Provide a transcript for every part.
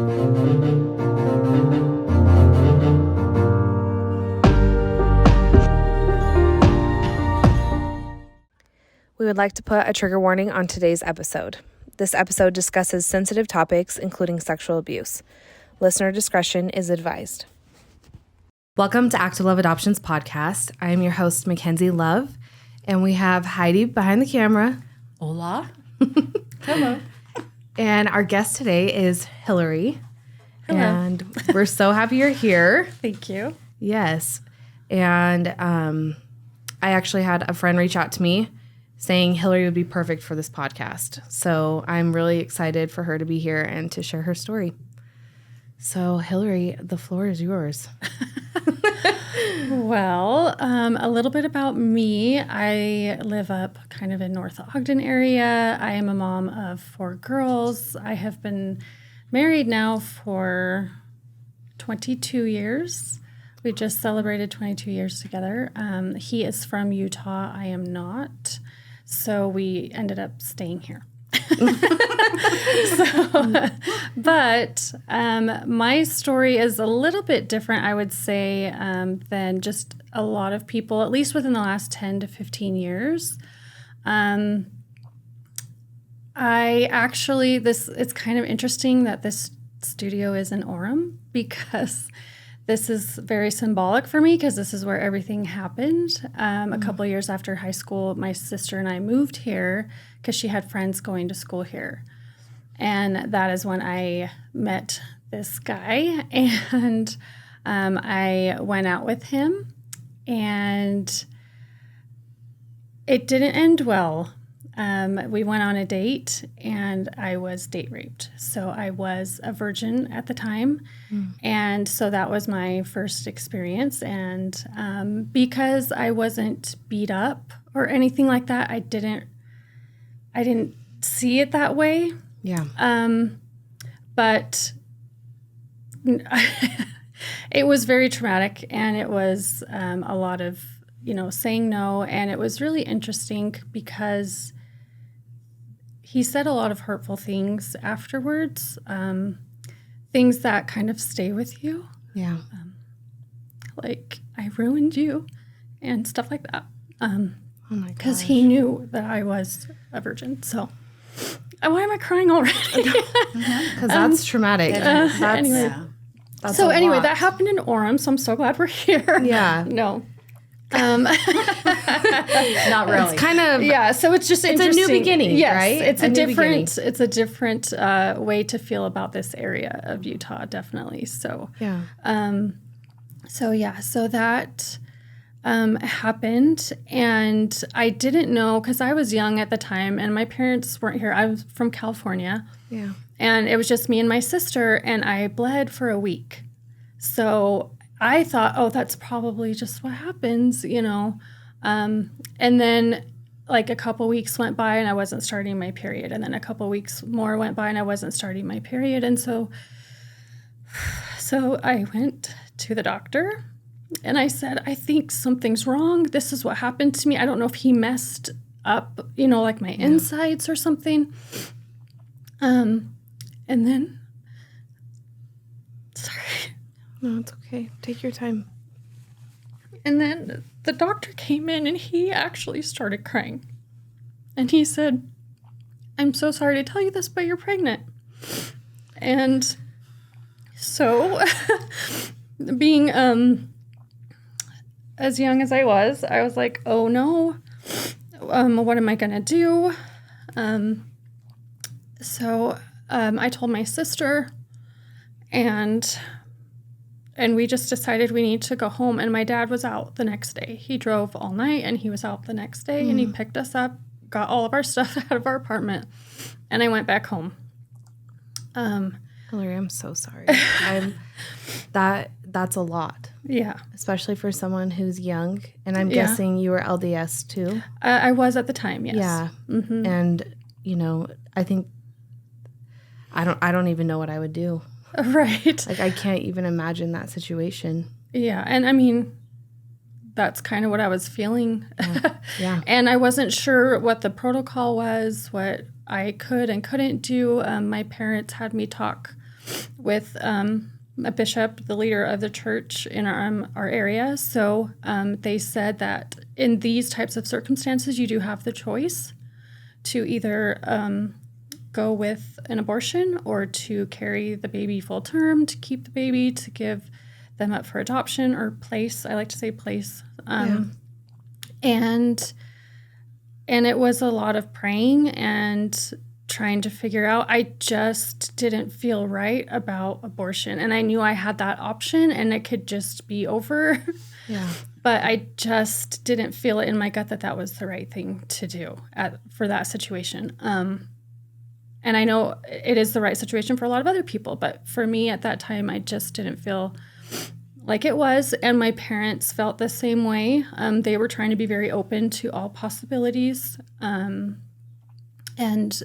We would like to put a trigger warning on today's episode. This episode discusses sensitive topics, including sexual abuse. Listener discretion is advised. Welcome to Act of Love Adoptions podcast. I am your host, Mackenzie Love, and we have Heidi behind the camera. Hola. Hello. And our guest today is Hillary. Hello. And we're so happy you're here. Thank you. Yes. And I actually had a friend reach out to me saying Hillary would be perfect for this podcast. So I'm really excited for her to be here and to share her story. So Hillary, the floor is yours. Well, a little bit about me. I live up kind of in North Ogden area. I am a mom of 4 girls. I have been married now for 22 years. We just celebrated 22 years together. He is from Utah. I am not. So we ended up staying here. But my story is a little bit different, I would say, than just a lot of people, at least within the last 10 to 15 years. It's kind of interesting that this studio is in Orem, because this is very symbolic for me, because this is where everything happened. A couple of years after high school, my sister and I moved here because she had friends going to school here. And that is when I met this guy, and I went out with him, and it didn't end well. We went on a date, and I was date raped. So I was a virgin at the time. And so that was my first experience. And because I wasn't beat up or anything like that, I didn't see it that way. Yeah. But it was very traumatic, and it was a lot of, saying no. And it was really interesting because he said a lot of hurtful things afterwards, things that kind of stay with you. Yeah. Like, I ruined you and stuff like that. Oh my gosh. Because he knew that I was a virgin. So, why am I crying already? Because that's traumatic. Anyway, that happened in Orem, so I'm so glad we're here. Yeah. No. Not really. It's kind of So it's just it's interesting. a new beginning, yes, right? It's a different way to feel about this area of Utah, definitely. So yeah. So that happened, and I didn't know, because I was young at the time, and my parents weren't here. I was from California. Yeah. And it was just me and my sister, and I bled for a week. So I thought, oh, that's probably just what happens, And then, like, a couple weeks went by, and I wasn't starting my period. And then a couple weeks more went by, and I wasn't starting my period. And so I went to the doctor, and I said, I think something's wrong. This is what happened to me. I don't know if he messed up, like my insides or something. And then, sorry. No, it's okay. Take your time. And then the doctor came in, and he actually started crying. And he said, I'm so sorry to tell you this, but you're pregnant. And so, being as young as I was like, oh no, what am I going to do? So I told my sister, and we just decided we need to go home. And my dad was out the next day. He drove all night, and he was out the next day, and he picked us up, got all of our stuff out of our apartment, and I went back home. Hillary, I'm so sorry. That's a lot. Yeah. Especially for someone who's young. And I'm guessing you were LDS too. I was at the time, yes. Yeah. Mm-hmm. And, I think I don't even know what I would do. Right. Like, I can't even imagine that situation. Yeah. And I mean, that's kind of what I was feeling. Yeah. And I wasn't sure what the protocol was, what I could and couldn't do. My parents had me talk with a bishop, the leader of the church in our area. So they said that in these types of circumstances, you do have the choice to either go with an abortion or to carry the baby full term, to keep the baby, to give them up for adoption or place. I like to say place. And it was a lot of praying and trying to figure out. I just didn't feel right about abortion. And I knew I had that option and it could just be over. Yeah. But I just didn't feel it in my gut that that was the right thing to do for that situation. And I know it is the right situation for a lot of other people. But for me at that time, I just didn't feel like it was. And my parents felt the same way. They were trying to be very open to all possibilities. And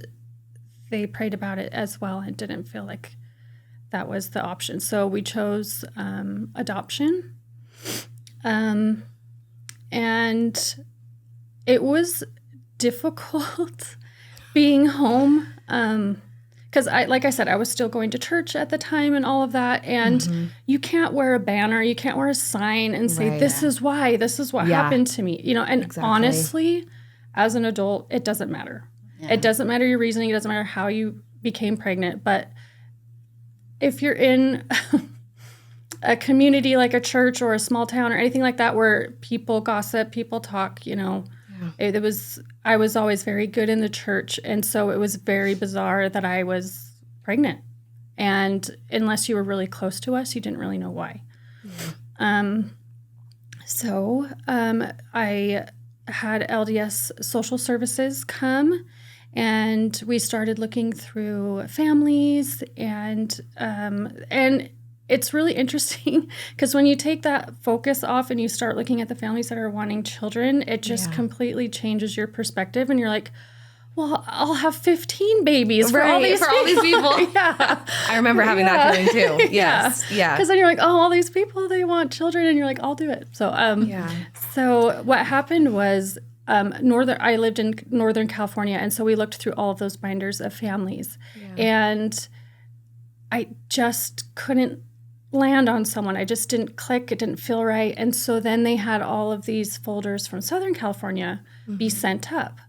they prayed about it as well and didn't feel like that was the option. So we chose adoption. And it was difficult being home because like I said, I was still going to church at the time and all of that. And you can't wear a banner, you can't wear a sign and say, this is why, this is what happened to me. And honestly, as an adult, it doesn't matter. Yeah. It doesn't matter your reasoning. It doesn't matter how you became pregnant. But if you're in a community like a church or a small town or anything like that where people gossip, people talk, I was always very good in the church. And so it was very bizarre that I was pregnant. And unless you were really close to us, you didn't really know why. Yeah. So I had LDS social services come. And we started looking through families, and it's really interesting because when you take that focus off and you start looking at the families that are wanting children, it just completely changes your perspective. And you're like, well, I'll have 15 babies for all these people. Yeah. I remember having that feeling too. Yes. Yeah. Because then you're like, oh, all these people, they want children. And you're like, I'll do it. So, So what happened was, I lived in Northern California, and so we looked through all of those binders of families, and I just couldn't land on someone. I just didn't click. It didn't feel right. And so then they had all of these folders from Southern California be sent up.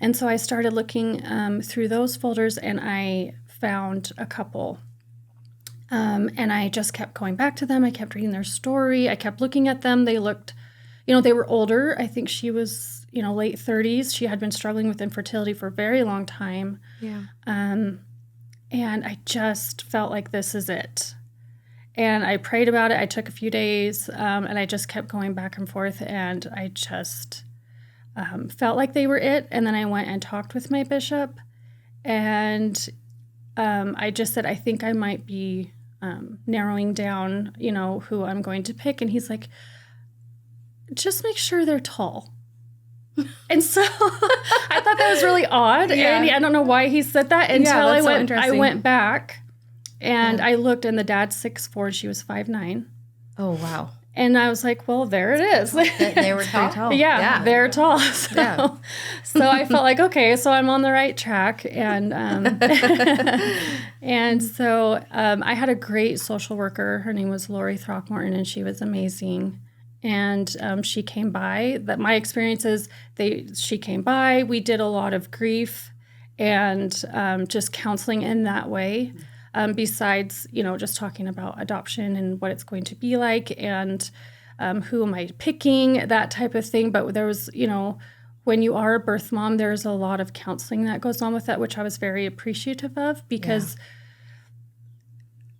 And so I started looking through those folders, and I found a couple. And I just kept going back to them. I kept reading their story. I kept looking at them. They looked, they were older. I think she was late 30s. She had been struggling with infertility for a very long time. Yeah. And I just felt like this is it. And I prayed about it. I took a few days, and I just kept going back and forth. And I just felt like they were it. And then I went and talked with my bishop. And I just said, I think I might be narrowing down, who I'm going to pick. And he's like, just make sure they're tall. And so I thought that was really odd. Yeah. And I don't know why he said that until I went back and I looked, and the dad's 6'4", she was 5'9". Oh, wow. And I was like, well, there it is. They were pretty tall. Yeah, they're tall. So I felt like, okay, so I'm on the right track. And and so I had a great social worker. Her name was Lori Throckmorton, and she was amazing. And she came by. That my experience is she came by. We did a lot of grief and just counseling in that way. Besides, just talking about adoption and what it's going to be like and who am I picking, that type of thing. But there was, when you are a birth mom, there's a lot of counseling that goes on with that, which I was very appreciative of because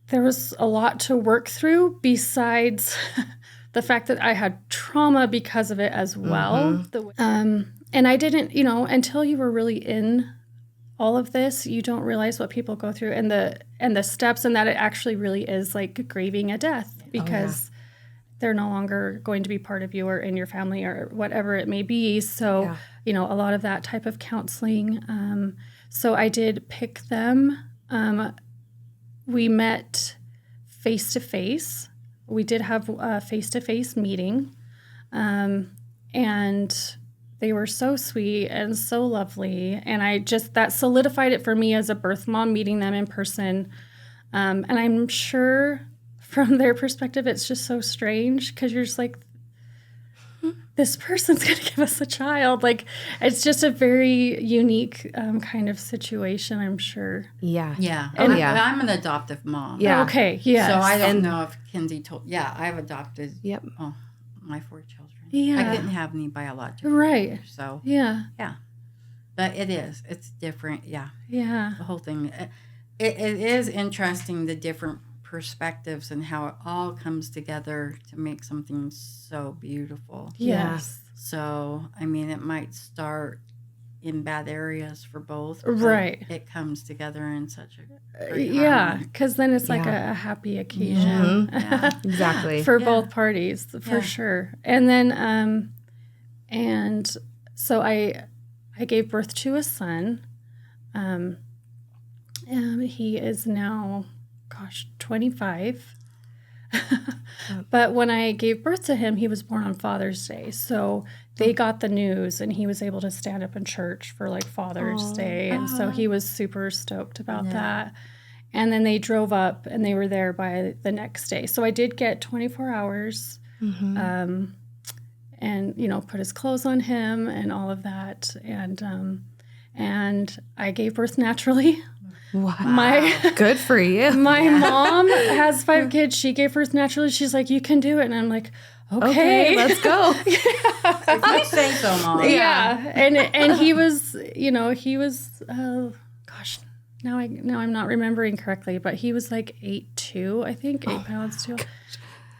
there was a lot to work through besides the fact that I had trauma because of it as well. And I didn't, until you were really in all of this, you don't realize what people go through and the steps, and that it actually really is like grieving a death because they're no longer going to be part of you or in your family or whatever it may be. So, a lot of that type of counseling. So I did pick them. We met face-to-face. We did have a face-to-face meeting, and they were so sweet and so lovely. And that solidified it for me as a birth mom, meeting them in person. And I'm sure from their perspective, it's just so strange because you're just like, this person's going to give us a child. Like, it's just a very unique kind of situation, I'm sure. Yeah. Yeah. Oh, And yeah. I'm an adoptive mom. Yeah. Okay, yes. So I don't know if Kinsey told. Yeah, I've adopted Yep. my 4 children. Yeah. I didn't have any biological. Right. Brothers, so Yeah. but it's different. Yeah. Yeah. The whole thing. It is interesting, the different perspectives and how it all comes together to make something so beautiful. Yes. So, I mean, it might start in bad areas for both. but Right. It comes together in such a great Yeah, harmony. because then it's like Yeah. a happy occasion Yeah. Exactly. for Yeah. both parties, for Yeah. sure. And then, and so I gave birth to a son. He is now, 25. But when I gave birth to him, he was born on Father's Day. So they got the news and he was able to stand up in church for like Father's Day. And so he was super stoked about that. And then they drove up and they were there by the next day. So I did get 24 hours and, put his clothes on him and all of that. And I gave birth naturally. Wow. Good for you. My mom has 5 kids. She gave birth naturally. She's like, you can do it. And I'm like, okay. Let's go. If you say so, Mom. Yeah. And he was, gosh, now I'm not remembering correctly, but he was like 8'2", I think, 8 pounds too.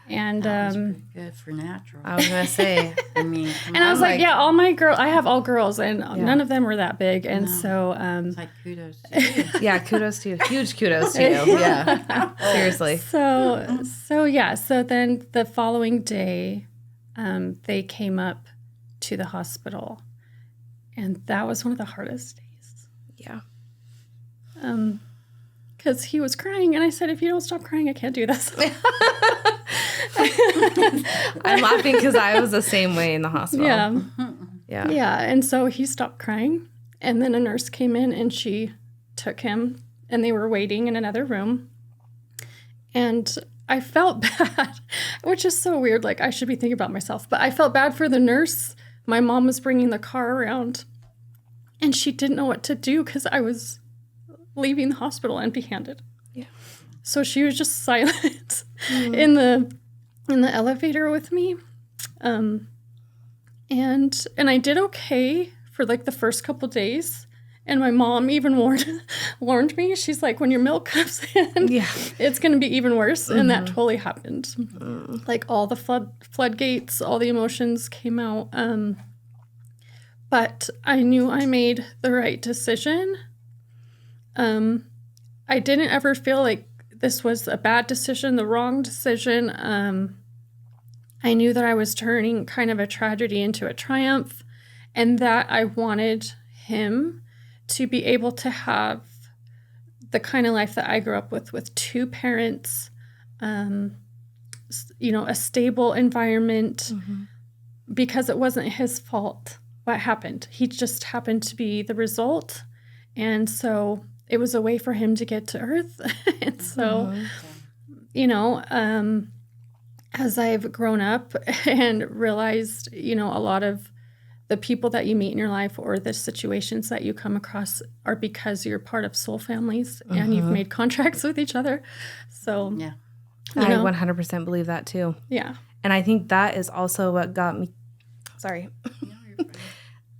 And That's pretty good for natural. I was going to say. I mean, and I was like, yeah, all my I have all girls, and none of them were that big, and so it's like kudos to you. Yeah, kudos to you. Huge kudos to you. Yeah. Seriously. So then the following day, they came up to the hospital, and that was one of the hardest days. Yeah. Because he was crying, and I said, if you don't stop crying, I can't do this. I'm laughing because I was the same way in the hospital. Yeah. Yeah. Yeah. And so he stopped crying. And then a nurse came in and she took him, and they were waiting in another room. And I felt bad, which is so weird. Like, I should be thinking about myself. But I felt bad for the nurse. My mom was bringing the car around, and she didn't know what to do because I was leaving the hospital empty-handed. Yeah. So she was just silent in the elevator with me. And I did okay for like the first couple days. And my mom even warned me. She's like, when your milk comes in, it's going to be even worse. And that totally happened. Like all the floodgates, all the emotions came out. But I knew I made the right decision. I didn't ever feel like this was a bad decision, the wrong decision. I knew that I was turning kind of a tragedy into a triumph, and that I wanted him to be able to have the kind of life that I grew up with 2 parents, a stable environment, because it wasn't his fault what happened. He just happened to be the result. And so it was a way for him to get to Earth. And so, as I've grown up and realized, a lot of the people that you meet in your life or the situations that you come across are because you're part of soul families and you've made contracts with each other. So, Yeah. I 100% believe that too. Yeah. And I think that is also what got me, sorry.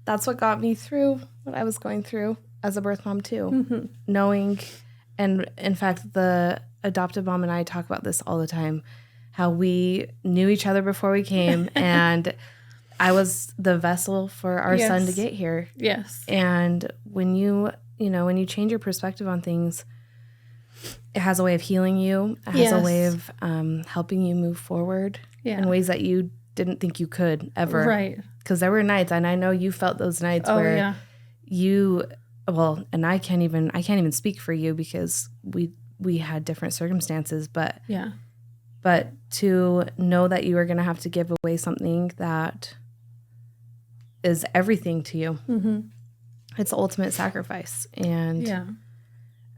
That's what got me through what I was going through as a birth mom too. Knowing, and in fact, the adoptive mom and I talk about this all the time, how we knew each other before we came, and I was the vessel for our son to get here. Yes. And when you change your perspective on things, it has a way of healing you. It has a way of helping you move forward in ways that you didn't think you could ever. Right. Because there were nights, and I know you felt those nights where and I can't even speak for you because we had different circumstances, but to know that you are going to have to give away something that is everything to you. It's the ultimate sacrifice. And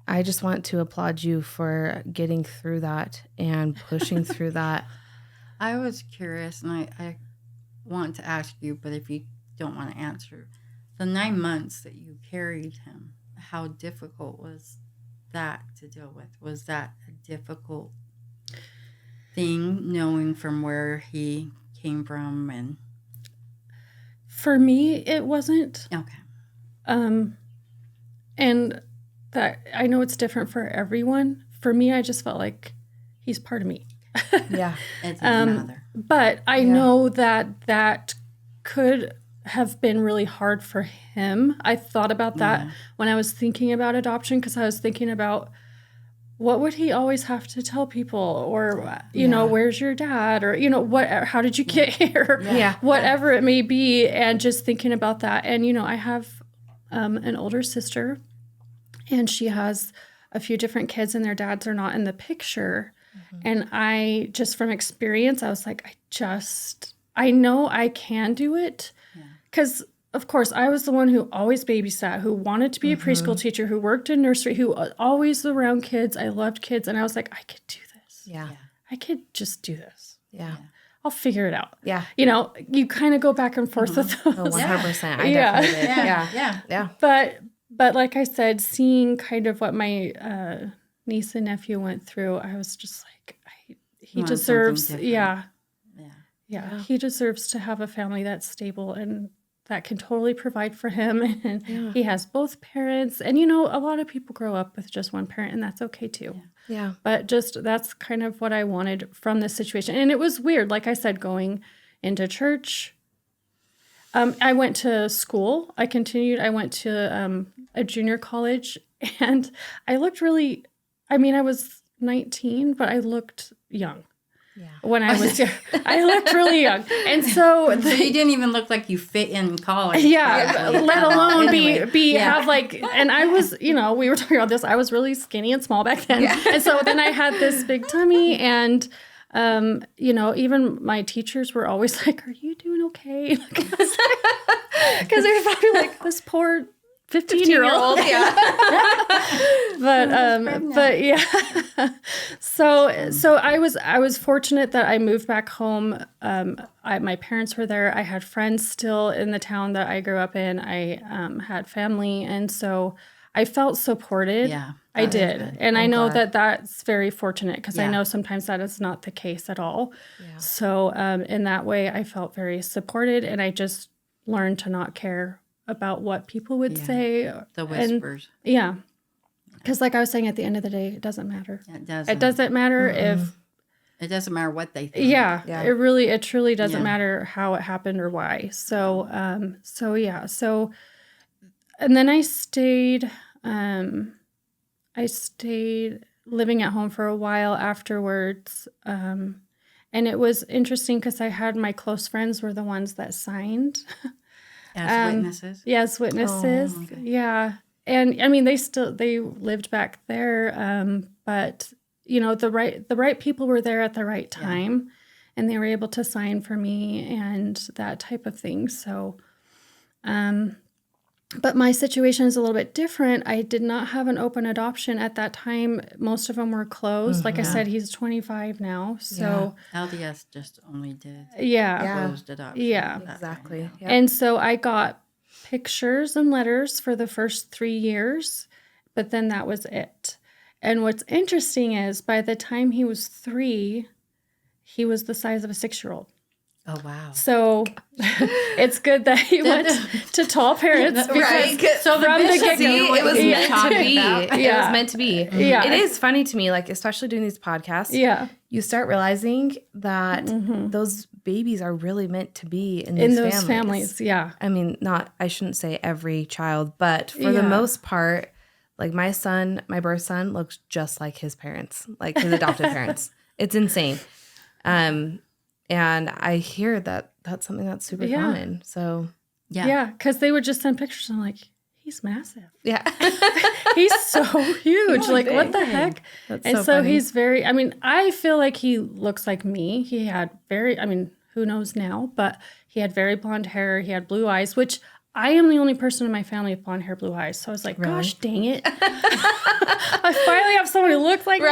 I just want to applaud you for getting through that and pushing through that. I was curious, and I want to ask you, but if you don't want to answer, the 9 months that you carried him, how difficult was that to deal with? Was that a difficult thing, knowing from where he came from? And For me, it wasn't. okay, And that I know it's different for everyone. For me, I just felt like he's part of me. Yeah. it didn't matter. But I know that could have been really hard for him. I thought about that when I was thinking about adoption, because I was thinking about what would he always have to tell people, or you know, where's your dad, or you know, how did you get here, whatever it may be, and just thinking about that. And you know, I have an older sister, and she has a few different kids, and their dads are not in the picture. And I just from experience, I was like, I know I can do it. Because, of course, I was the one who always babysat, who wanted to be a preschool teacher, who worked in nursery, who always around kids. I loved kids. And I was like, I could do this. Yeah. I could just do this. Yeah. I'll figure it out. Yeah. You know, you kind of go back and forth with those. Oh, 100%. I definitely did. Yeah. But like I said, seeing kind of what my niece and nephew went through, I was just like, he deserves, yeah, he deserves to have a family that's stable and that can totally provide for him. And he has both parents. And, you know, a lot of people grow up with just one parent, and that's okay too. Yeah. But just that's kind of what I wanted from this situation. And it was weird, like I said, going into church. I went to school. I went to a junior college, and I looked really, I was 19, but I looked young. Yeah. When I was young, I looked really young. And so you didn't even look like you fit in college. Yeah. Let alone have like, and I was, you know, we were talking about this. I was really skinny and small back then. Yeah. And so then I had this big tummy, and, you know, even my teachers were always like, are you doing okay? Because they were probably like, this poor 15-year-old. Yeah. but yeah. So I was fortunate that I moved back home. My parents were there. I had friends still in the town that I grew up in. I had family, and so I felt supported. Yeah. I did. And I know that that's very fortunate, because I know sometimes that is not the case at all. Yeah. So in that way, I felt very supported, and I just learned to not care about what people would say. The whispers. And, because like I was saying, at the end of the day, it doesn't matter. It doesn't. It doesn't matter if... It doesn't matter what they think. Yeah. It truly doesn't matter how it happened or why. So, and then I stayed living at home for a while afterwards. And it was interesting because I had my close friends were the ones that signed. As witnesses? Yes, witnesses. Oh, okay. Yeah. And they lived back there. But you know, the right people were there at the right time, and they were able to sign for me and that type of thing. So, but my situation is a little bit different. I did not have an open adoption at that time. Most of them were closed. Like I said, he's 25 now. So LDS just only did closed adoption. Yeah, exactly. Yep. And so I got pictures and letters for the first 3 years, but then that was it. And what's interesting is by the time he was 3, he was the size of a 6-year-old. Oh, wow. So it's good that he went to tall parents. Right. So from the get-go, it was meant to be. It was meant to be. Yeah. It is funny to me, like, especially doing these podcasts. Yeah. You start realizing that those babies are really meant to be in those families. Yeah. I mean, I shouldn't say every child, but for the most part, like my birth son looks just like his parents, like his adopted parents. It's insane. And I hear that that's something that's super common. So, yeah, because they would just send pictures. And I'm like, he's massive. Yeah. He's so huge. Like, what the heck? That's and so funny. he's very, I feel like he looks like me. He had who knows now, but he had very blonde hair. He had blue eyes, which I am the only person in my family with blonde hair, blue eyes. So I was like, gosh, dang it. I finally have someone who looks like me.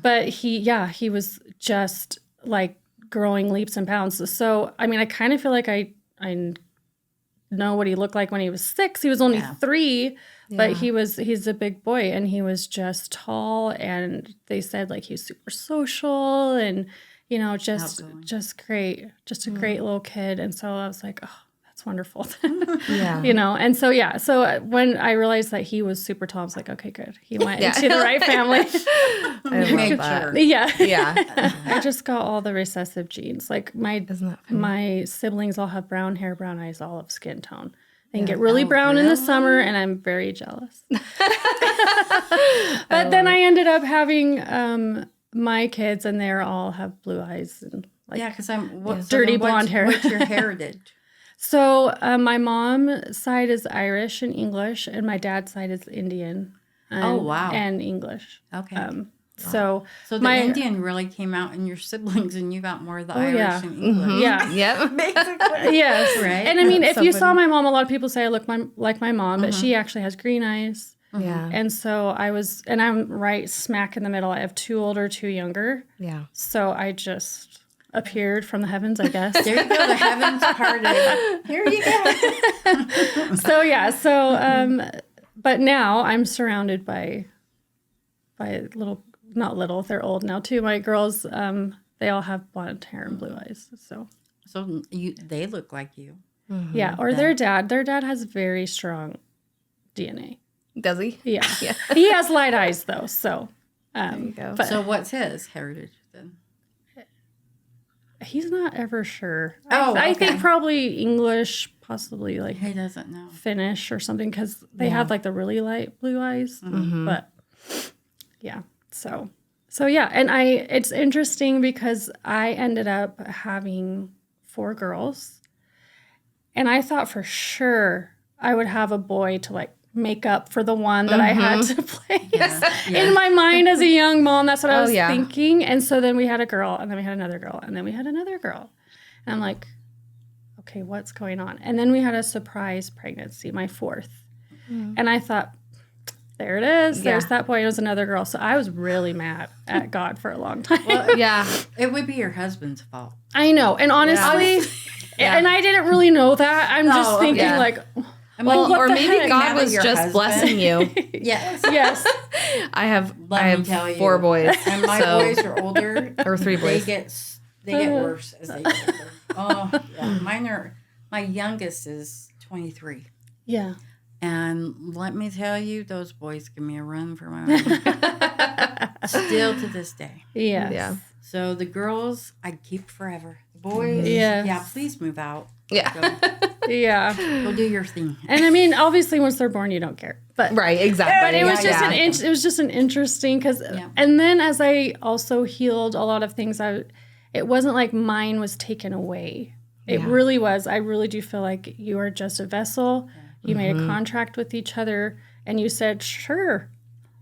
But he was just like growing leaps and bounds. So, I mean, I kind of feel like I know what he looked like when he was 6. He was only 3, but he's a big boy, and he was just tall, and they said like he's super social and, you know, just great, just a great little kid. And so I was like, oh, that's wonderful. You know, and so, so when I realized that he was super tall, I was like, okay, good. He went into the right family. I love that. Yeah. I just got all the recessive genes. Like my siblings all have brown hair, brown eyes, olive skin tone. They can get really brown in the summer, and I'm very jealous. But then I ended up having my kids, and they all have blue eyes and like because dirty blonde hair. What's your heritage? So my mom's side is Irish and English, and my dad's side is Indian. And English. Okay. So the Indian really came out in your siblings, and you got more of the Irish and English. Yeah. Yep. Basically. Yes. Right. And I mean, if you saw my mom, a lot of people say I look like my mom, but she actually has green eyes. Yeah. And so I'm right smack in the middle. I have 2 older, 2 younger. Yeah. So I just appeared from the heavens, I guess. There you go. The heavens parted. Here you go. But now I'm surrounded by not little, they're old now too. My girls, they all have blonde hair and blue eyes. So they look like you. Mm-hmm. Yeah, or their dad. Their dad has very strong DNA. Does he? Yeah. He has light eyes though. So there you go. So what's his heritage then? He's not ever sure. Oh, I think probably English, possibly like he doesn't know Finnish or something, because they have like the really light blue eyes. Mm-hmm. But yeah, so yeah, and it's interesting because I ended up having 4 girls, and I thought for sure I would have a boy to like make up for the one that I had to place. In my mind as a young mom, that's what I was thinking. And so then we had a girl, and then we had another girl, and then we had another girl. And I'm like, okay, what's going on? And then we had a surprise pregnancy, my 4th. And I thought, there it is. There's that boy. It was another girl. So I was really mad at God for a long time. Well, it would be your husband's fault. I know. And honestly, and I didn't really know that. I'm just thinking like, well, or maybe heck? God was just blessing you. Yes. I have 4 boys. And my boys are older. Or 3 boys. They get worse as they get older. Oh, yeah. My youngest is 23. Yeah. And let me tell you, those boys give me a run for my money. Still to this day. Yeah. So the girls, I keep forever. The boys, please move out. Yeah. Go do your thing. And I mean, obviously, once they're born, you don't care. But right, exactly. But it was just it was just an interesting because, and then as I also healed a lot of things, it wasn't like mine was taken away. It really was. I really do feel like you are just a vessel. You made a contract with each other, and you said, sure,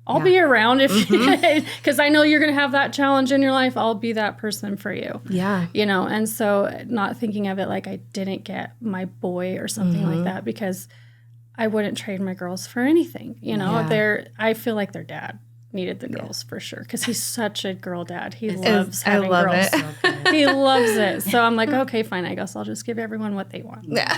I'll be around if because I know you're going to have that challenge in your life. I'll be that person for you. Yeah. You know, and so not thinking of it like I didn't get my boy or something like that, because I wouldn't trade my girls for anything. You know, I feel like their dad needed the girls for sure, because he's such a girl dad. He loves having girls. It. He loves it. So I'm like, okay, fine. I guess I'll just give everyone what they want. Yeah.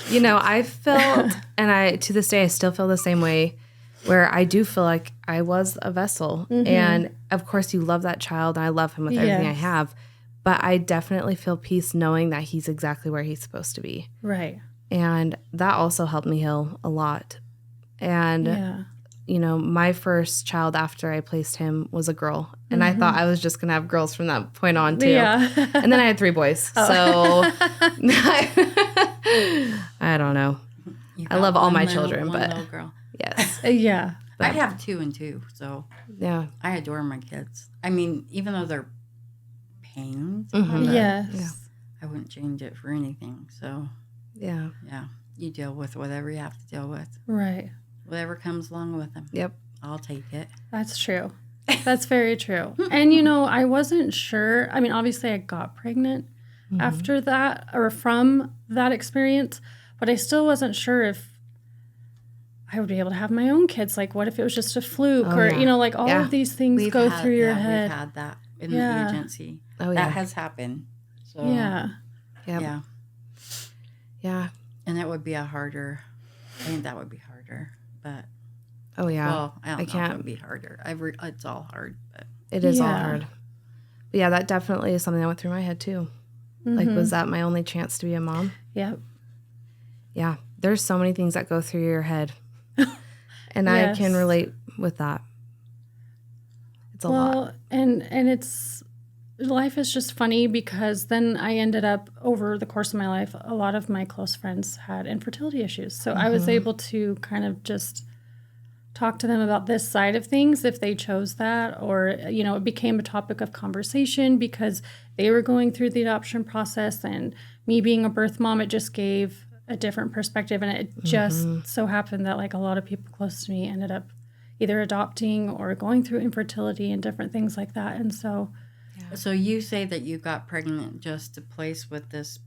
You know, I felt, and to this day, I still feel the same way, where I do feel like I was a vessel. And of course, you love that child, and I love him with everything I have. But I definitely feel peace knowing that he's exactly where he's supposed to be. Right. And that also helped me heal a lot. And, you know, my first child after I placed him was a girl. And I thought I was just going to have girls from that point on, too. Yeah. And then I had 3 boys. So I don't know. I love all my children, but little girl. Yes. I have 2 and 2. So I adore my kids. I mean, even though they're pains, I wouldn't change it for anything. So yeah, you deal with whatever you have to deal with. Right. Whatever comes along with them. Yep. I'll take it. That's true. That's very true. And, I wasn't sure. I mean, obviously, I got pregnant after that or from that experience, but I still wasn't sure if I would be able to have my own kids. Like, what if it was just a fluke or, like all of these things go through your head. We've had that in the agency. Oh, that has happened. So, yeah. Yep. Yeah. Yeah. And it would be I think that would be harder. But, oh, yeah. Well, I don't know can't. if it would be harder. It's all hard. But it is all hard. But yeah, that definitely is something that went through my head too. Like, was that my only chance to be a mom? Yep. Yeah. There's so many things that go through your head. And I can relate with that. It's a lot. And it's, life is just funny because then I ended up, over the course of my life, a lot of my close friends had infertility issues. So I was able to kind of just talk to them about this side of things if they chose that, or, it became a topic of conversation because they were going through the adoption process, and me being a birth mom, it just gave a different perspective. And it just so happened that like a lot of people close to me ended up either adopting or going through infertility and different things like that. And so... So you say that you got pregnant just to place with this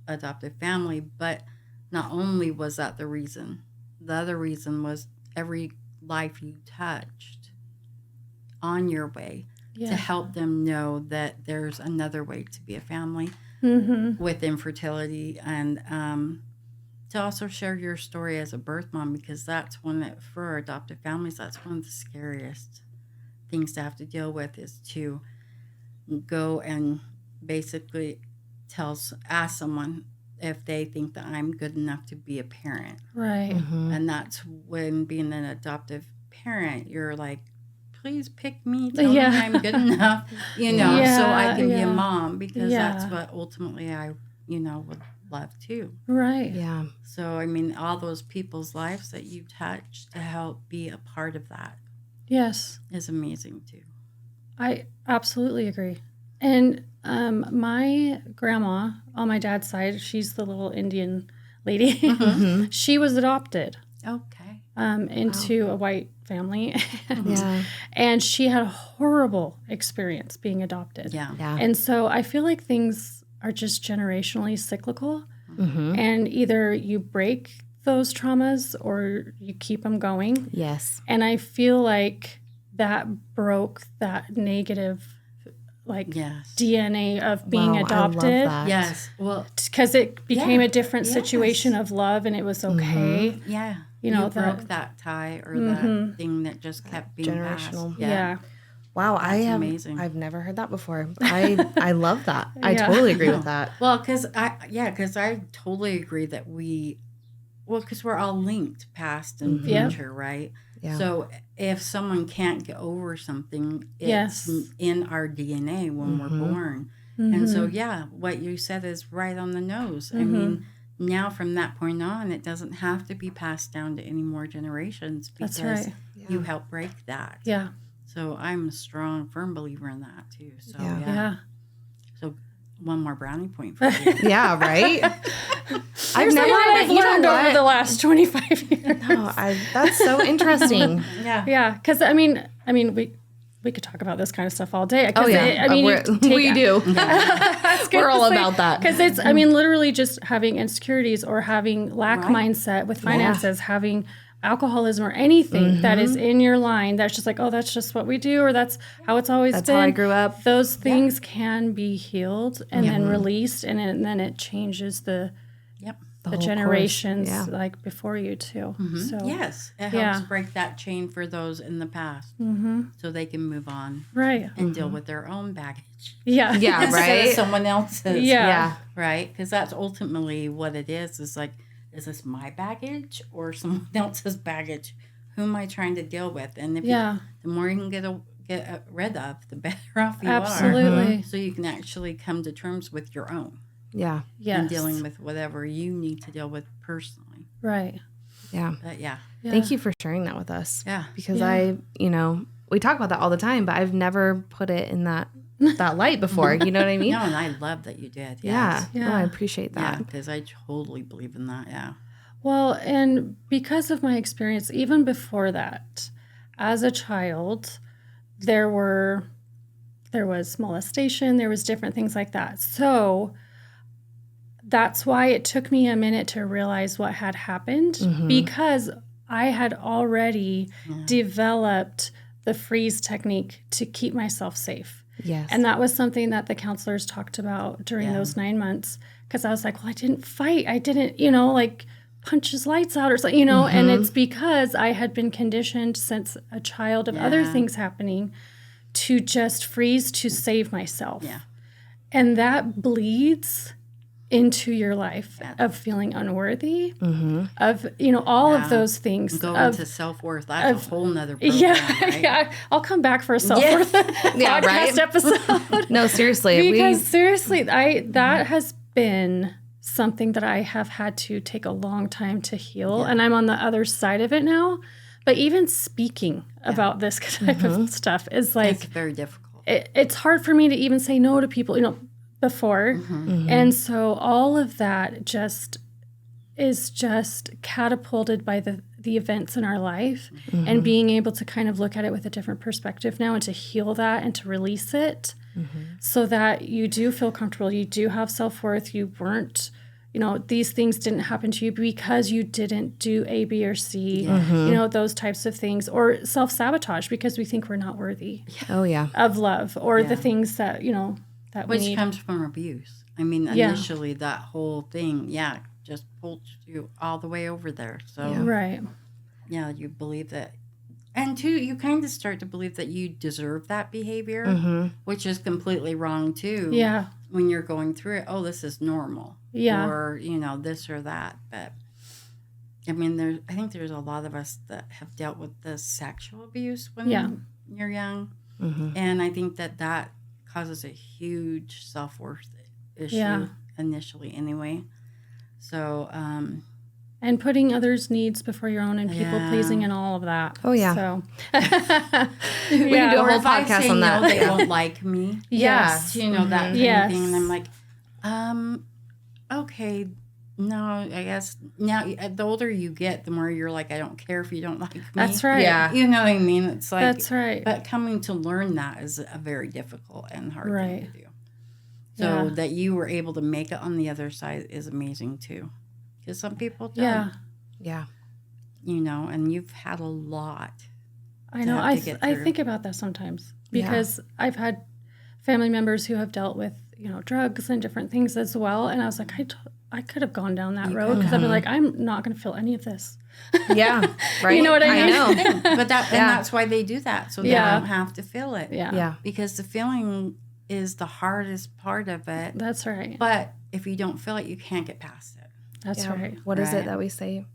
adoptive family, but not only was that the reason, the other reason was every life you touched on your way to help them know that there's another way to be a family with infertility, and to also share your story as a birth mom, because that's one that, for our adoptive families, that's one of the scariest things to have to deal with, is to go and basically ask someone if they think that I'm good enough to be a parent. Right. And that's when, being an adoptive parent, you're like, please pick me, tell me I'm good enough, so I can be a mom, because that's what ultimately I, would love too. Right. Yeah. So, I mean, all those people's lives that you touch to help be a part of that. Yes. Is amazing too. I absolutely agree. And my grandma on my dad's side, she's the little Indian lady. She was adopted. Okay. Into a white family. Yeah. And she had a horrible experience being adopted. Yeah. And so I feel like things are just generationally cyclical. And either you break those traumas or you keep them going. Yes. And I feel like that broke that negative, DNA of being adopted. I love that. Yes. Well, because it became a different situation of love, and it was okay. Yeah. You broke that tie or that thing that just kept being generational. passed. Yeah. Wow, amazing. I've never heard that before. I love that. I totally agree with that. Well, because I totally agree that because we're all linked, past and future, right? Yeah. So if someone can't get over something, it's in our DNA when we're born. And so, what you said is right on the nose. I mean, now from that point on, it doesn't have to be passed down to any more generations, because you help break that. Yeah. So I'm a strong, firm believer in that too. So Yeah. So one more brownie point for you. Yeah, right? I've learned over the last 25 years. No, that's so interesting. Yeah, because I mean, we could talk about this kind of stuff all day. Oh yeah, we do. We're all about that, because it's, literally just having insecurities or having lack mindset with finances, having alcoholism or anything that is in your line that's just like, oh, that's just what we do, or that's how it's always been. That's how I grew up. Those things can be healed and then released, and then it changes the generations like before you too. So yes, it helps break that chain for those in the past, so they can move on, and deal with their own baggage. Yeah, instead of someone else's. Yeah, right. Because that's ultimately what it is. Is like, is this my baggage or someone else's baggage? Who am I trying to deal with? And if the more you can get rid of, the better off you are. Absolutely. So you can actually come to terms with your own. Yeah. Yes. And dealing with whatever you need to deal with personally. Right. Yeah. But Thank you for sharing that with us. Yeah. Because we talk about that all the time, but I've never put it in that light before. You know what I mean? No, and I love that you did. Yeah. Yes. No, I appreciate that. Yeah, because I totally believe in that. Yeah. Well, and because of my experience, even before that, as a child, there was molestation, there was different things like that. So that's why it took me a minute to realize what had happened, because I had already developed the freeze technique to keep myself safe. Yes. And that was something that the counselors talked about during those 9 months, because I was like, well, I didn't fight. I didn't, like punch his lights out or something, and it's because I had been conditioned since a child of other things happening to just freeze to save myself. Yeah. And that bleeds into your life of feeling unworthy, of, all of those things. Go into self-worth. That's a whole nother program, right? Yeah. I'll come back for a self-worth podcast episode. No, seriously. Because seriously, that has been something that I have had to take a long time to heal. And I'm on the other side of it now. But even speaking about this type of stuff is like... It's very difficult. It's hard for me to even say no to people, before. And so all of that is just catapulted by the events in our life and being able to kind of look at it with a different perspective now and to heal that and to release it so that you do feel comfortable. You do have self-worth. You weren't, these things didn't happen to you because you didn't do A, B, or C, those types of things, or self-sabotage because we think we're not worthy of love or the things that, that Which we need. comes from abuse. I mean, initially that whole thing, just pulled you all the way over there. So, Right. Yeah, you believe that. And two, you kind of start to believe that you deserve that behavior, which is completely wrong too. Yeah. When you're going through it, oh, this is normal. Yeah. Or, this or that. But, I mean, I think there's a lot of us that have dealt with the sexual abuse when you're young. And I think that causes a huge self-worth issue initially anywy. So, and putting others' needs before your own and people pleasing and all of that. Oh, yeah. So we can do a whole podcast on that. No, they won't like me. Yes. That kind of thing. And I'm like, okay, no, I guess now the older you get, the more you're like, I don't care if you don't like me. That's right. Yeah. You know what I mean? It's like, that's right. But coming to learn that is a very difficult and hard thing to do. So Yeah. that you were able to make it on the other side is amazing too. Because some people don't. Yeah. And you've had a lot. I know. I think about that sometimes because I've had family members who have dealt with, drugs and different things as well. And I was like, I could have gone down that road because I've been like, I'm not going to feel any of this. Yeah. Right. You know what I mean? I know. But that's why they do that. So they don't have to feel it. Yeah. Because the feeling is the hardest part of it. That's right. But if you don't feel it, you can't get past it. That's right. What is it that we say?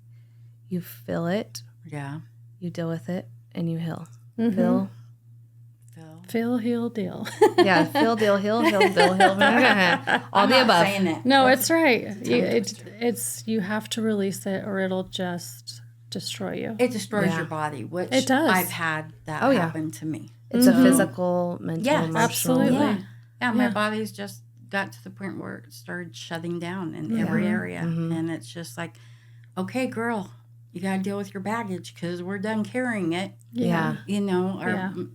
You feel it. Yeah. You deal with it, and you heal. Mm-hmm. Feel, heal, deal. Yeah, feel, deal, heal, heal, deal, heal. All the above. Saying it. No, it's right. You have to release it, or it'll just destroy you. It destroys your body, which it does. I've had that happen to me. It's a physical, mental, emotional. Absolutely. Yeah, my body's just got to the point where it started shutting down in every area. And it's just like, okay, girl, you got to deal with your baggage because we're done carrying it. Yeah.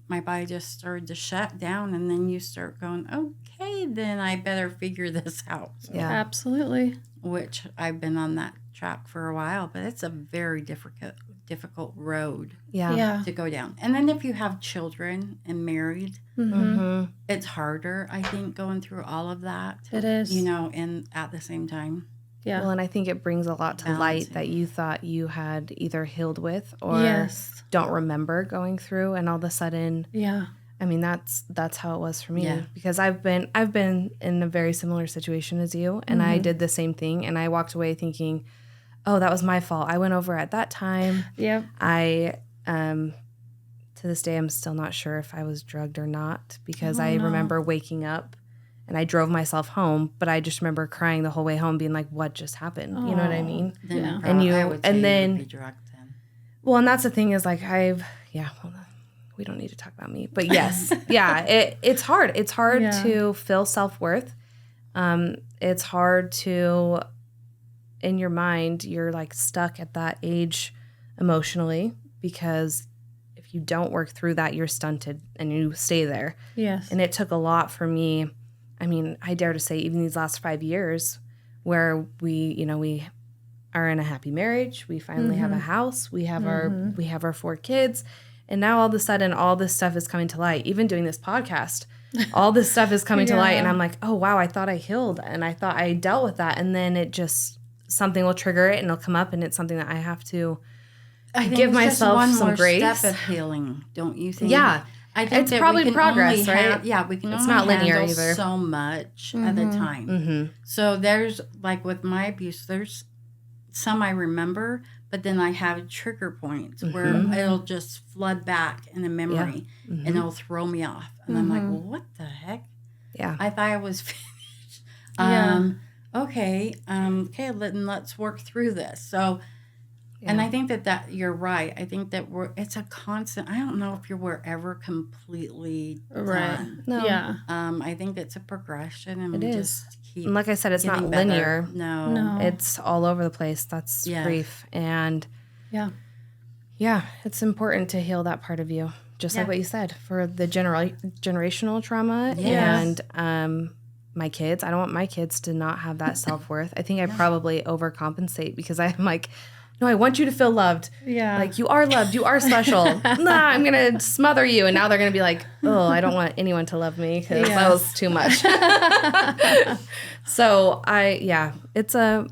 My body just started to shut down. And then you start going, okay, then I better figure this out. So, Yeah. Absolutely. Which I've been on that track for a while, but it's a very difficult road to go down. And then if you have children and married, it's harder, I think, going through all of that. It is. And at the same time. Yeah. Well, and I think it brings a lot to light that you thought you had either healed with or don't remember going through, and all of a sudden, I mean, that's how it was for me because I've been in a very similar situation as you, and I did the same thing, and I walked away thinking, oh, that was my fault. I went over at that time. Yeah. I to this day, I'm still not sure if I was drugged or not because I remember waking up and I drove myself home, but I just remember crying the whole way home, being like, "What just happened?" You know what I mean? Then And then be drugged then. Well, and that's the thing is like we don't need to talk about me, but yes, it's hard. It's hard to feel self-worth. It's hard to, in your mind, you're like stuck at that age emotionally because if if you don't work through that, you're stunted and you stay there. Yes. And it took a lot for me. I mean, I dare to say even these last 5 years where we are in a happy marriage, we finally have a house, we have our 4 kids, and now all of a sudden all this stuff is coming to light. Even doing this podcast, all this stuff is coming to light, and I'm like, oh wow, I thought I healed and I thought I dealt with that, and then it just something will trigger it and it'll come up, and it's something that I have to give myself some grace. Step of healing, don't you think? Yeah. I think it's probably progress, right? We can it's only not linear handle either. so much at a time. So there's, like with my abuse, there's some I remember, but then I have trigger points where it'll just flood back in a memory and it'll throw me off. And I'm like, well, what the heck? Yeah. I thought I was finished. Okay, let's work through this. So, and I think that you're right. I think that it's a constant. I don't know if we're ever completely done. No. Yeah. I think it's a progression, and we just keep. And like I said, it's not getting linear. better. No, it's all over the place. That's grief, and it's important to heal that part of you, just like what you said, for the generational trauma and my kids. I don't want my kids to not have that self-worth. I think I probably overcompensate because I'm like, no, I want you to feel loved. Yeah. Like, you are loved. You are special. Nah, I'm going to smother you. And now they're going to be like, oh, I don't want anyone to love me because that was too much. So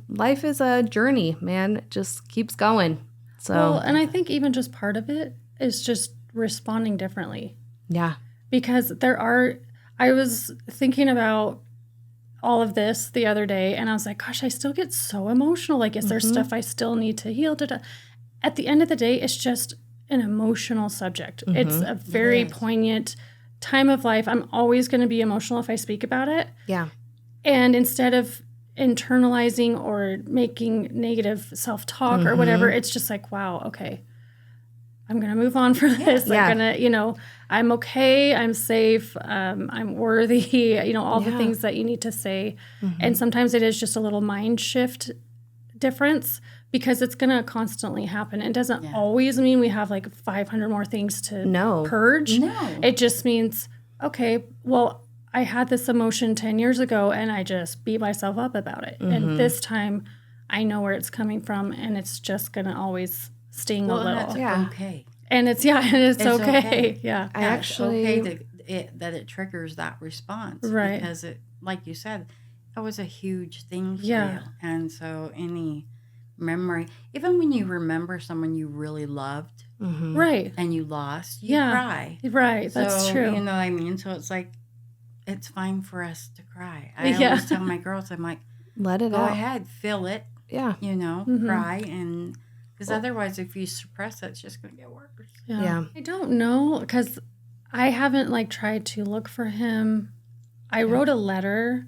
life is a journey, man. It just keeps going. So, well, and I think even just part of it is just responding differently. Yeah. Because I was thinking about all of this the other day, and I was like, gosh, I still get so emotional. Like, is there stuff I still need to heal? At the end of the day, it's just an emotional subject. It's a very poignant time of life. I'm always going to be emotional if I speak about it. Yeah. And instead of internalizing or making negative self-talk or whatever, it's just like, wow, okay, I'm going to move on from this. I'm going to, I'm okay. I'm safe. I'm worthy, all the things that you need to say. And sometimes it is just a little mind shift difference because it's going to constantly happen. It doesn't always mean we have like 500 more things to purge. No. It just means, okay, well, I had this emotion 10 years ago and I just beat myself up about it. And this time I know where it's coming from, and it's just going to always sting a little. That's okay. And it's okay. Yeah. I actually okay that it triggers that response. Right. Because it, like you said, that was a huge thing for you. And so any memory, even when you remember someone you really loved right, and you lost, you cry. Right. That's true. You know what I mean? So it's like, it's fine for us to cry. I always tell my girls, I'm like, let it go out. ahead, feel it. Yeah. Cry. And because otherwise, if you suppress it, it's just going to get worse. Yeah. I don't know, because I haven't tried to look for him. I wrote a letter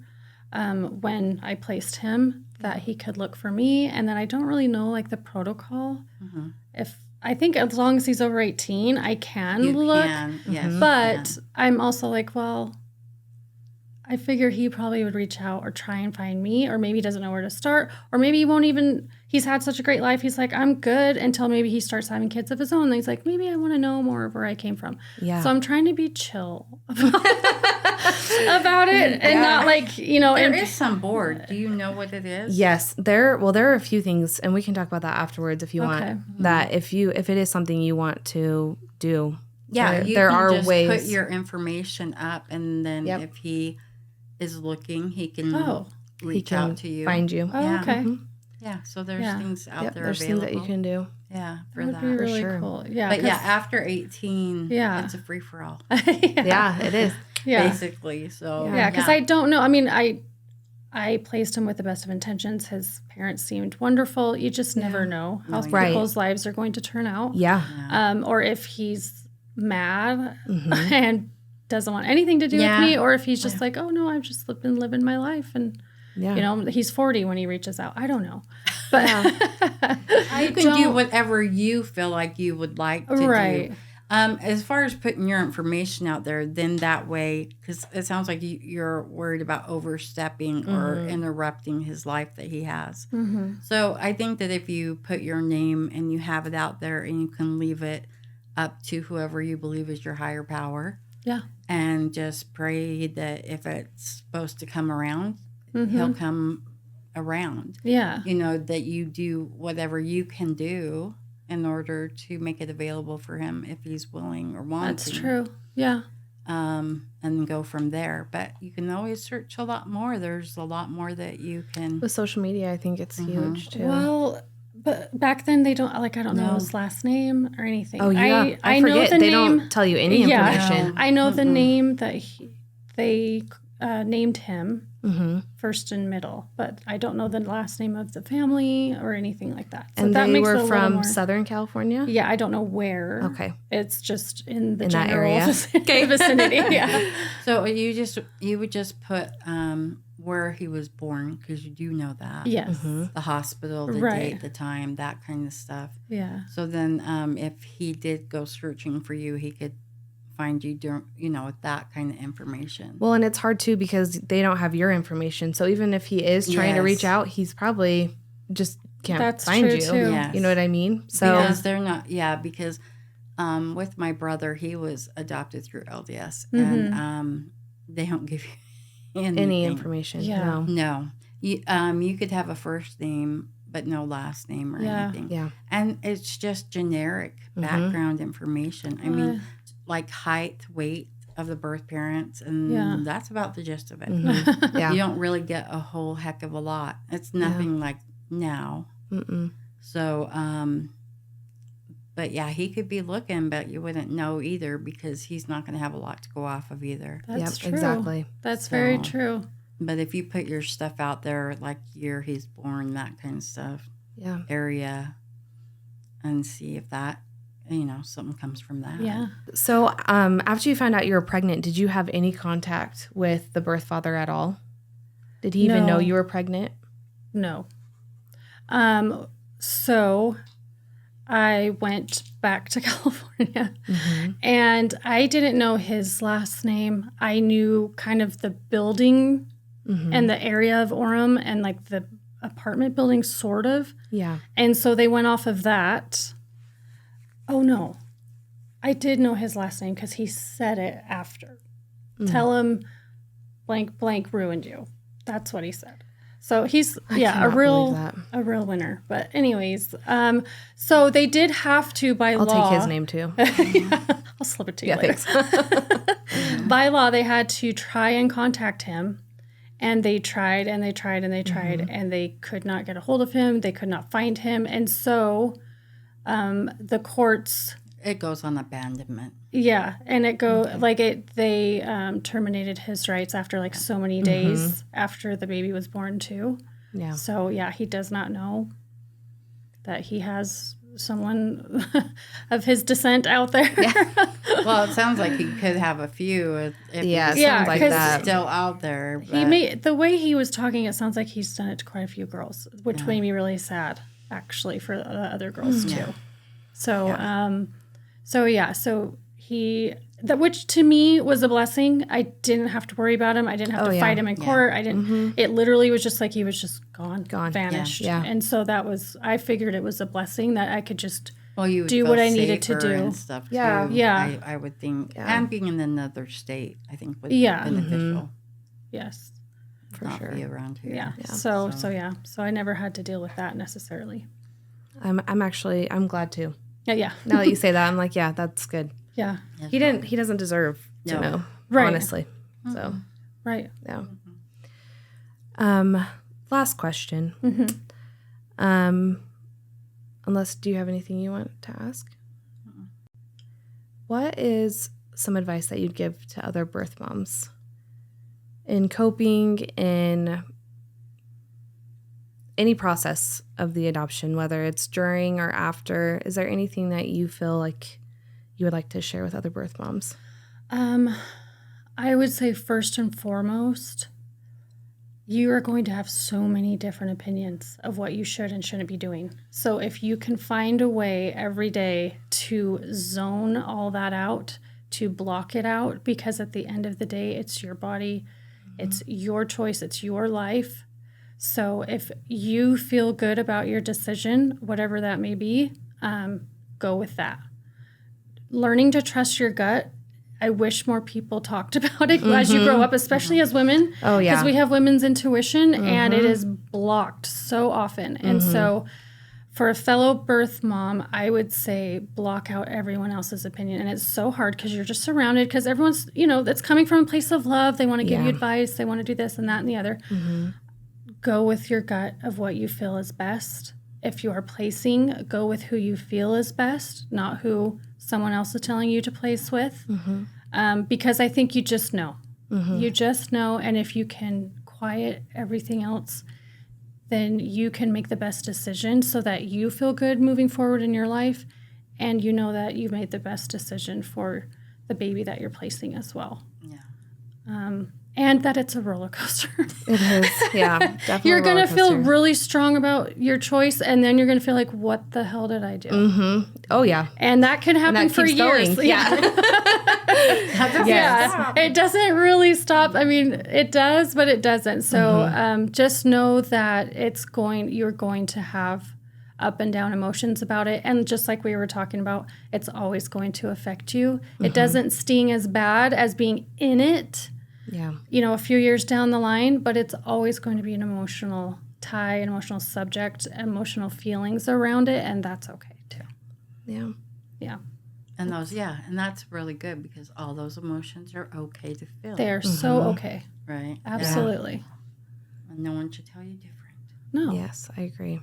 when I placed him that he could look for me, and then I don't really know the protocol. If I think as long as he's over 18, I can look. Yes, but I'm also well, I figure he probably would reach out or try and find me, or maybe he doesn't know where to start, or maybe he won't even, he's had such a great life. He's like, I'm good, until maybe he starts having kids of his own. And he's like, maybe I want to know more of where I came from. Yeah. So I'm trying to be chill about it and not There is some board. Do you know what it is? Yes. There are a few things, and we can talk about that afterwards if you want. That if it is something you want to do. Yeah. There are just ways. Put your information up, and then if he is looking, he can reach out to you. Find you. Oh, okay. Yeah, so there's things out there there's available. things that you can do. Yeah, for That would be really cool. Yeah. But after 18, it's a free-for-all. Yeah, it is. Yeah. Basically, so. Yeah, because I don't know. I mean, I placed him with the best of intentions. His parents seemed wonderful. You just never know how people's lives are going to turn out. Yeah. Or if he's mad and doesn't want anything to do with me, or if he's just like, oh no, I've just been living my life, and he's 40 when he reaches out. I don't know, but you can do whatever you feel like you would like to do. As far as putting your information out there, then that way, because it sounds like you're worried about overstepping or interrupting his life that he has. So I think that if you put your name and you have it out there and you can leave it up to whoever you believe is your higher power. Yeah. And just pray that if it's supposed to come around, he'll come around. Yeah. You know, that you do whatever you can do in order to make it available for him if he's willing or wanting. That's true. Yeah. And go from there. But you can always search a lot more. There's a lot more that you can. With social media, I think it's huge too. Well, but back then they don't, like, I don't know No. his last name or anything. Oh yeah, I know forget the they name. don't tell you any information. I know the name that they named him first and middle, but I don't know the last name of the family or anything like that. So And that they makes were it a little from more, Southern California? Yeah, I don't know where. Okay. It's just in the In that general area. vicinity. Yeah. So you would just put where he was born, because you do know that. Yes. The hospital, the Right. date, the time, that kind of stuff. Yeah. So then if he did go searching for you, he could find you during, with that kind of information. Well, and it's hard too because they don't have your information. So even if he is trying to reach out, he's probably just can't That's find true, you. too. Yes. You know what I mean? So Because they're not, because with my brother, he was adopted through LDS, and they don't give you any information. Yeah. No. No. You could have a first name, but no last name or anything. Yeah. And it's just generic background information. I mean, like height, weight of the birth parents, and that's about the gist of it. Yeah. You don't really get a whole heck of a lot. It's nothing like now. Mm-mm. So, but yeah, he could be looking, but you wouldn't know either because he's not going to have a lot to go off of either. That's Yep, true. exactly. That's very So- true. But if you put your stuff out there, like year he's born, that kind of stuff, Yeah. area, and see if that, something comes from that. Yeah. So after you found out you were pregnant, did you have any contact with the birth father at all? Did he even No. know you were pregnant? No. So I went back to California and I didn't know his last name. I knew kind of the building and the area of Orem and like the apartment building, sort of. Yeah. And so they went off of that. Oh, no. I did know his last name because he said it after. Tell him blank, blank ruined you. That's what he said. So he's, a cannot real believe that. a real winner. But anyways, so they did have to, by I'll law. take his name too. I'll slip it to you later. Thanks. By law, they had to try and contact him. And they tried and they tried and they tried and they could not get a hold of him. They could not find him. And so the courts, It goes on abandonment. and they terminated his rights after like so many days after the baby was born too. Yeah. So he does not know that he has someone of his descent out there. Well, it sounds like he could have a few if Yeah, he's sounds like 'cause that. still out there. He made the way he was talking, it sounds like he's done it to quite a few girls, which made me really sad, actually, for the other girls too. So, so he which to me was a blessing. I didn't have to worry about him. I didn't have to fight him in court. I didn't. It literally was just like he was just gone, vanished. Yeah. And so I figured it was a blessing that I could just. you would do feel what I needed to safer do. and stuff Yeah. too. Yeah. I would think, Yeah. and being in another state, I think would be Yeah. beneficial. Yes. For Not sure. be around here. Yeah. So I never had to deal with that necessarily. I'm glad too. Yeah. Now that you say that, I'm like, yeah, that's good. Yeah. He doesn't deserve to No. know, Right. honestly. So, Right. yeah. Last question. Unless, do you have anything you want to ask? What is some advice that you'd give to other birth moms in coping in any process of the adoption, whether it's during or after? Is there anything that you feel like you would like to share with other birth moms? I would say first and foremost, you are going to have so many different opinions of what you should and shouldn't be doing. So if you can find a way every day to zone all that out, to block it out, because at the end of the day, it's your body, it's your choice, it's your life. So if you feel good about your decision, whatever that may be, go with that. learning to trust your gut, I wish more people talked about it as you grow up, especially as women. Oh, yeah. Because we have women's intuition and it is blocked so often. And so for a fellow birth mom, I would say block out everyone else's opinion. And it's so hard because you're just surrounded, because everyone's, that's coming from a place of love. They want to give you advice. They want to do this and that and the other. Go with your gut of what you feel is best. If you are placing, go with who you feel is best, not who someone else is telling you to place with. Because I think you just know. You just know. And if you can quiet everything else, then you can make the best decision so that you feel good moving forward in your life. And you know that you made the best decision for the baby that you're placing as well. Yeah. And that it's a roller coaster. It is. Yeah. Definitely. You're going to feel really strong about your choice, and then you're going to feel like, what the hell did I do? Oh, yeah. And that can happen for years. Going. Yeah. Yeah. It doesn't really stop. I mean, it does, but it doesn't. So just know that you're going to have up and down emotions about it. And just like we were talking about, it's always going to affect you. It doesn't sting as bad as being in it. Yeah. A few years down the line, but it's always going to be an emotional tie, an emotional subject, emotional feelings around it, and that's okay too. Yeah. Yeah. And and that's really good, because all those emotions are okay to feel. They're so okay. Right. Absolutely. Yeah. And no one should tell you different. No. Yes, I agree.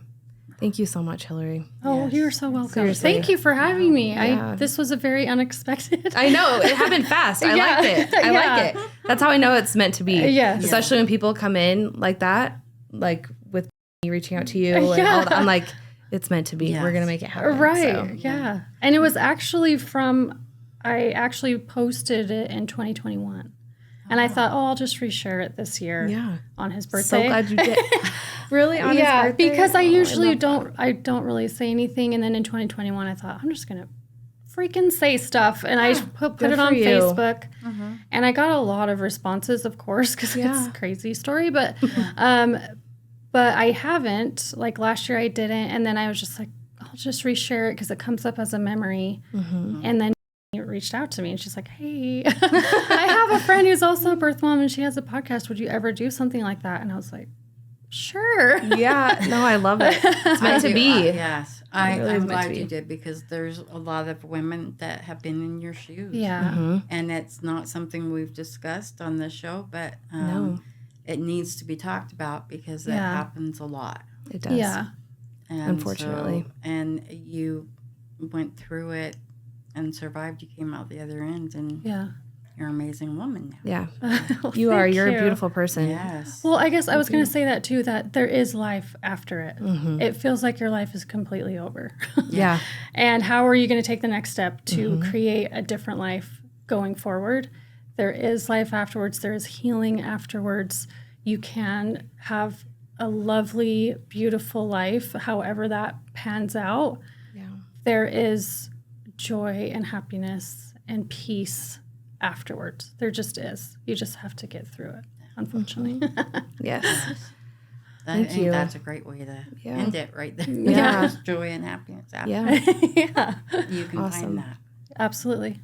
Thank you so much, Hillary. Oh, Yes. you're so welcome. Seriously. Thank you for having me. Yeah. This was a very unexpected. I know. It happened fast. I liked it. I like it. That's how I know it's meant to be. Yes. Especially when people come in like that, like with me reaching out to you. And all that, I'm like, it's meant to be. Yes. We're going to make it happen. Right. So. Yeah. And it was actually I actually posted it in 2021. And I thought, I'll just reshare it this year on his birthday. So glad you did. Really? On his birthday? Because I usually don't really say anything. And then in 2021, I thought, I'm just going to freaking say stuff. And I put it on Facebook. And I got a lot of responses, of course, because it's a crazy story. But I haven't. Like last year I didn't. And then I was just like, I'll just reshare it because it comes up as a memory. And then reached out to me and she's like, hey, I have a friend who's also a birth mom and she has a podcast. Would you ever do something like that? And I was like, sure. Yeah. No, I love it. It's meant to be. Yes. I'm glad you did, because there's a lot of women that have been in your shoes. Yeah. And it's not something we've discussed on the show, but it needs to be talked about, because it happens a lot. It does. Yeah. And unfortunately. And you went through it and survived. You came out the other end, and you're an amazing woman now. Yeah. Well, You're a you. beautiful person. Yes. Well, I guess I was going to say that too, that there is life after it. It feels like your life is completely over. Yeah. And how are you going to take the next step to create a different life going forward? There is life afterwards. There is healing afterwards. You can have a lovely, beautiful life, however that pans out. Yeah. There is joy and happiness and peace afterwards. There just is. You just have to get through it, unfortunately. Yes. Thank you. That's a great way to end it right there. Yeah. There's joy and happiness after. Yeah. You can Awesome. find that. Absolutely.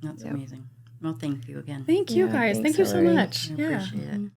That's amazing. Well, thank you again. Thank you Yeah, guys. thanks, Thank you so Hillary. much. I appreciate it.